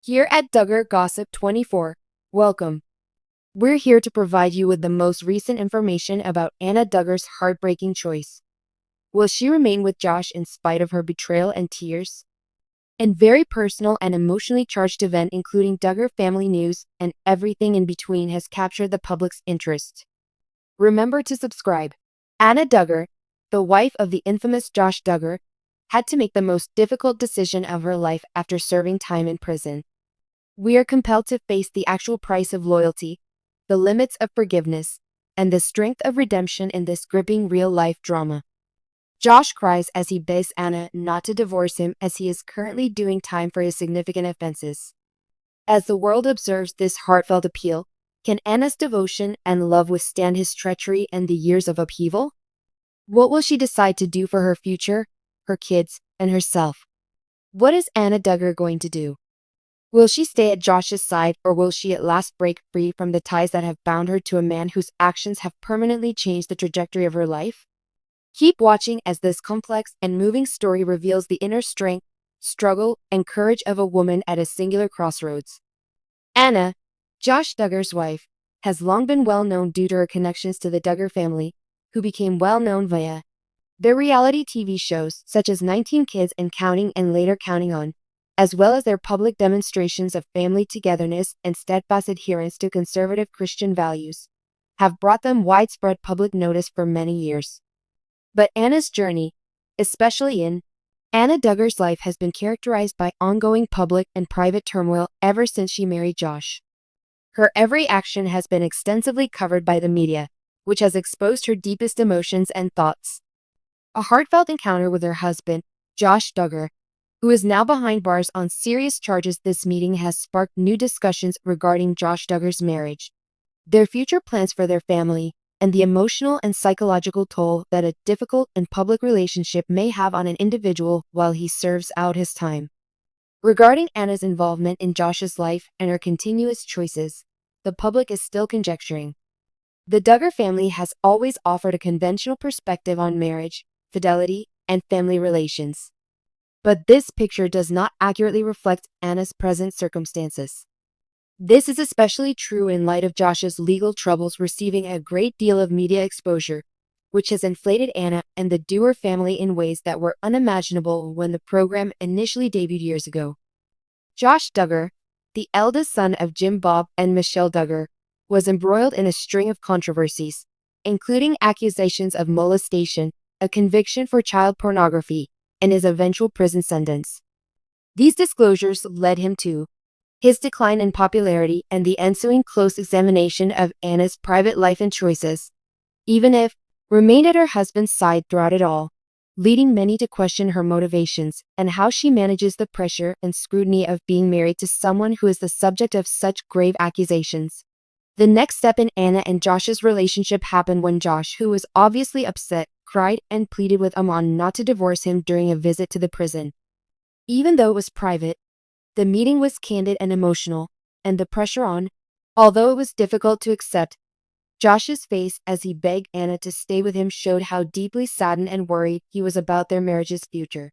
Here at Duggar Gossip 24, welcome. We're here to provide you with the most recent information about Anna Duggar's heartbreaking choice. Will she remain with Josh in spite of her betrayal and tears? And very personal and emotionally charged event including Duggar family news and everything in between has captured the public's interest. Remember to subscribe. Anna Duggar, the wife of the infamous Josh Duggar, had to make the most difficult decision of her life after serving time in prison. We are compelled to face the actual price of loyalty, the limits of forgiveness, and the strength of redemption in this gripping real-life drama. Josh cries as he begs Anna not to divorce him as he is currently doing time for his significant offenses. As the world observes this heartfelt appeal, can Anna's devotion and love withstand his treachery and the years of upheaval? What will she decide to do for her future, her kids, and herself? What is Anna Duggar going to do? Will she stay at Josh's side, or will she at last break free from the ties that have bound her to a man whose actions have permanently changed the trajectory of her life? Keep watching as this complex and moving story reveals the inner strength, struggle, and courage of a woman at a singular crossroads. Anna, Josh Duggar's wife, has long been well known due to her connections to the Duggar family, who became well known via their reality TV shows such as 19 Kids and Counting and later Counting On, as well as their public demonstrations of family togetherness and steadfast adherence to conservative Christian values, have brought them widespread public notice for many years. But Anna's journey, especially in Anna Duggar's life, has been characterized by ongoing public and private turmoil ever since she married Josh. Her every action has been extensively covered by the media, which has exposed her deepest emotions and thoughts. A heartfelt encounter with her husband, Josh Duggar, who is now behind bars on serious charges this meeting, has sparked new discussions regarding Josh Duggar's marriage, their future plans for their family, and the emotional and psychological toll that a difficult and public relationship may have on an individual while he serves out his time. Regarding Anna's involvement in Josh's life and her continuous choices, the public is still conjecturing. The Duggar family has always offered a conventional perspective on marriage, fidelity, and family relations. But this picture does not accurately reflect Anna's present circumstances. This is especially true in light of Josh's legal troubles receiving a great deal of media exposure, which has inflated Anna and the Duggar family in ways that were unimaginable when the program initially debuted years ago. Josh Duggar, the eldest son of Jim Bob and Michelle Duggar, was embroiled in a string of controversies, including accusations of molestation, a conviction for child pornography, and his eventual prison sentence. These disclosures led him to his decline in popularity and the ensuing close examination of Anna's private life and choices, even if remained at her husband's side throughout it all, leading many to question her motivations and how she manages the pressure and scrutiny of being married to someone who is the subject of such grave accusations. The next step in Anna and Josh's relationship happened when Josh, who was obviously upset, cried and pleaded with Amon not to divorce him during a visit to the prison. Even though it was private, the meeting was candid and emotional, and the pressure on, although it was difficult to accept, Josh's face as he begged Anna to stay with him showed how deeply saddened and worried he was about their marriage's future.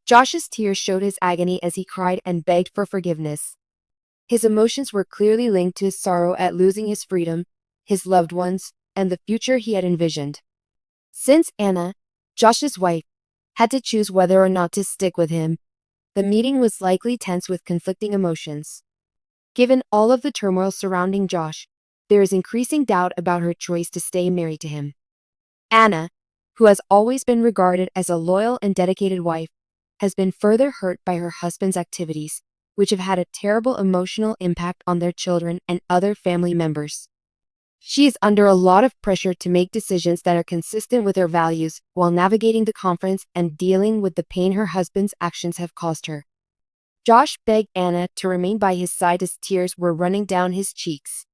Josh's tears showed his agony as he cried and begged for forgiveness. His emotions were clearly linked to his sorrow at losing his freedom, his loved ones, and the future he had envisioned. Since Anna, Josh's wife, had to choose whether or not to stick with him, the meeting was likely tense with conflicting emotions. Given all of the turmoil surrounding Josh, there is increasing doubt about her choice to stay married to him. Anna, who has always been regarded as a loyal and dedicated wife, has been further hurt by her husband's activities, which have had a terrible emotional impact on their children and other family members. She is under a lot of pressure to make decisions that are consistent with her values while navigating the conference and dealing with the pain her husband's actions have caused her. Josh begged Anna to remain by his side as tears were running down his cheeks.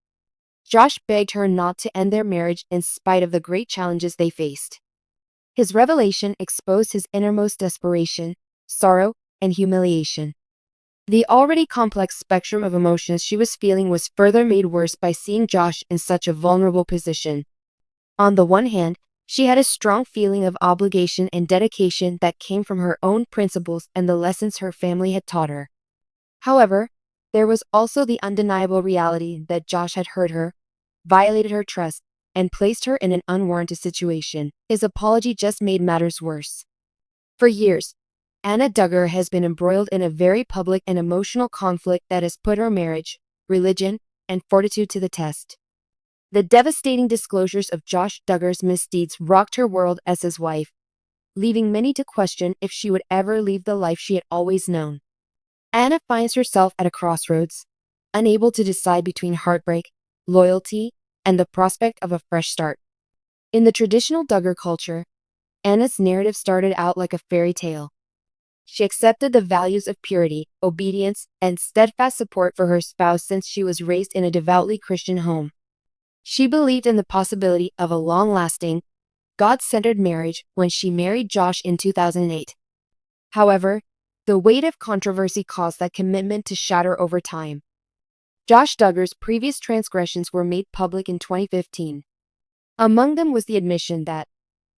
Josh begged her not to end their marriage in spite of the great challenges they faced. His revelation exposed his innermost desperation, sorrow, and humiliation. The already complex spectrum of emotions she was feeling was further made worse by seeing Josh in such a vulnerable position. On the one hand, she had a strong feeling of obligation and dedication that came from her own principles and the lessons her family had taught her. However, There was also the undeniable reality that Josh had hurt her, violated her trust, and placed her in an unwarranted situation. His apology just made matters worse. For years, Anna Duggar has been embroiled in a very public and emotional conflict that has put her marriage, religion, and fortitude to the test. The devastating disclosures of Josh Duggar's misdeeds rocked her world as his wife, leaving many to question if she would ever leave the life she had always known. Anna finds herself at a crossroads, unable to decide between heartbreak, loyalty, and the prospect of a fresh start. In the traditional Duggar culture, Anna's narrative started out like a fairy tale. She accepted the values of purity, obedience, and steadfast support for her spouse since she was raised in a devoutly Christian home. She believed in the possibility of a long-lasting, God-centered marriage when she married Josh in 2008. However, the weight of controversy caused that commitment to shatter over time. Josh Duggar's previous transgressions were made public in 2015. Among them was the admission that,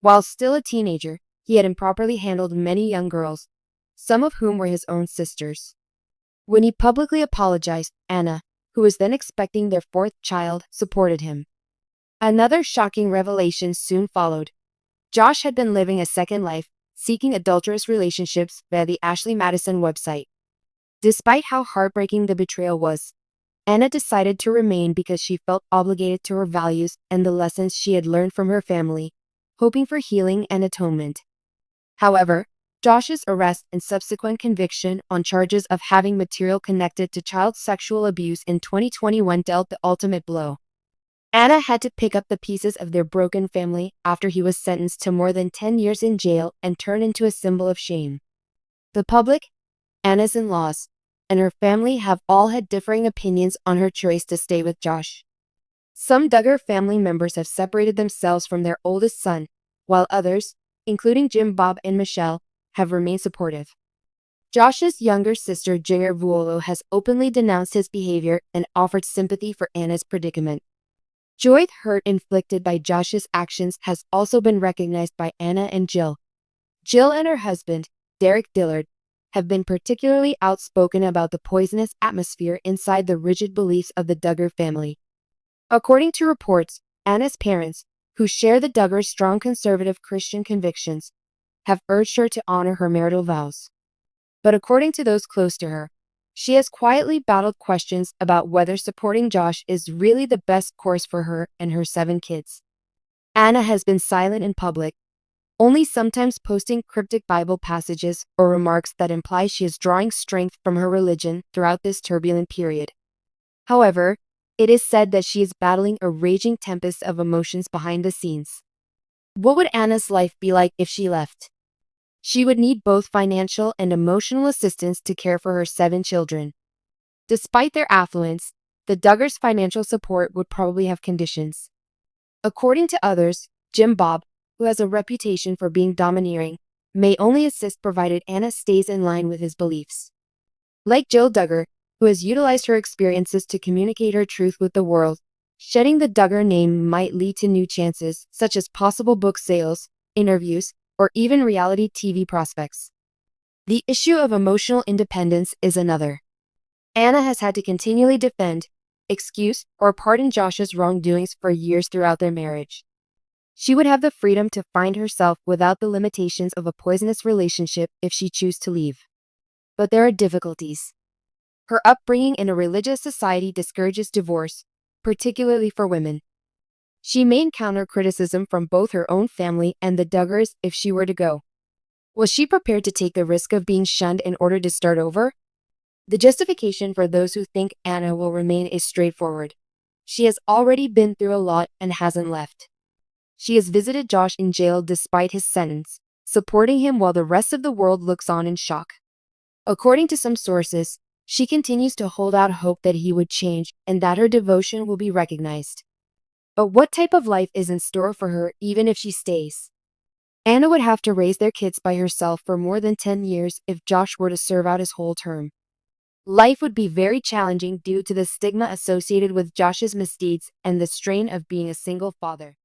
while still a teenager, he had improperly handled many young girls, some of whom were his own sisters. When he publicly apologized, Anna, who was then expecting their fourth child, supported him. Another shocking revelation soon followed. Josh had been living a second life, seeking adulterous relationships via the Ashley Madison website. Despite how heartbreaking the betrayal was, Anna decided to remain because she felt obligated to her values and the lessons she had learned from her family, hoping for healing and atonement. However, Josh's arrest and subsequent conviction on charges of having material connected to child sexual abuse in 2021 dealt the ultimate blow. Anna had to pick up the pieces of their broken family after he was sentenced to more than 10 years in jail and turned into a symbol of shame. The public, Anna's in-laws, and her family have all had differing opinions on her choice to stay with Josh. Some Duggar family members have separated themselves from their oldest son, while others, including Jim, Bob, and Michelle, have remained supportive. Josh's younger sister Jinger Vuolo has openly denounced his behavior and offered sympathy for Anna's predicament. Joy hurt inflicted by Josh's actions has also been recognized by Anna and Jill. Jill and her husband, Derek Dillard, have been particularly outspoken about the poisonous atmosphere inside the rigid beliefs of the Duggar family. According to reports, Anna's parents, who share the Duggars' strong conservative Christian convictions, have urged her to honor her marital vows. But according to those close to her, she has quietly battled questions about whether supporting Josh is really the best course for her and her 7 kids. Anna has been silent in public, only sometimes posting cryptic Bible passages or remarks that imply she is drawing strength from her religion throughout this turbulent period. However, it is said that she is battling a raging tempest of emotions behind the scenes. What would Anna's life be like if she left? She would need both financial and emotional assistance to care for her 7 children. Despite their affluence, the Duggars' financial support would probably have conditions. According to others, Jim Bob, who has a reputation for being domineering, may only assist provided Anna stays in line with his beliefs. Like Jill Duggar, who has utilized her experiences to communicate her truth with the world, shedding the Duggar name might lead to new chances, such as possible book sales, interviews, or even reality TV prospects. The issue of emotional independence is another. Anna has had to continually defend, excuse, or pardon Josh's wrongdoings for years throughout their marriage. She would have the freedom to find herself without the limitations of a poisonous relationship if she chose to leave. But there are difficulties. Her upbringing in a religious society discourages divorce, particularly for women. She may encounter criticism from both her own family and the Duggars if she were to go. Was she prepared to take the risk of being shunned in order to start over? The justification for those who think Anna will remain is straightforward. She has already been through a lot and hasn't left. She has visited Josh in jail despite his sentence, supporting him while the rest of the world looks on in shock. According to some sources, she continues to hold out hope that he would change and that her devotion will be recognized. But what type of life is in store for her even if she stays? Anna would have to raise their kids by herself for more than 10 years if Josh were to serve out his whole term. Life would be very challenging due to the stigma associated with Josh's misdeeds and the strain of being a single father.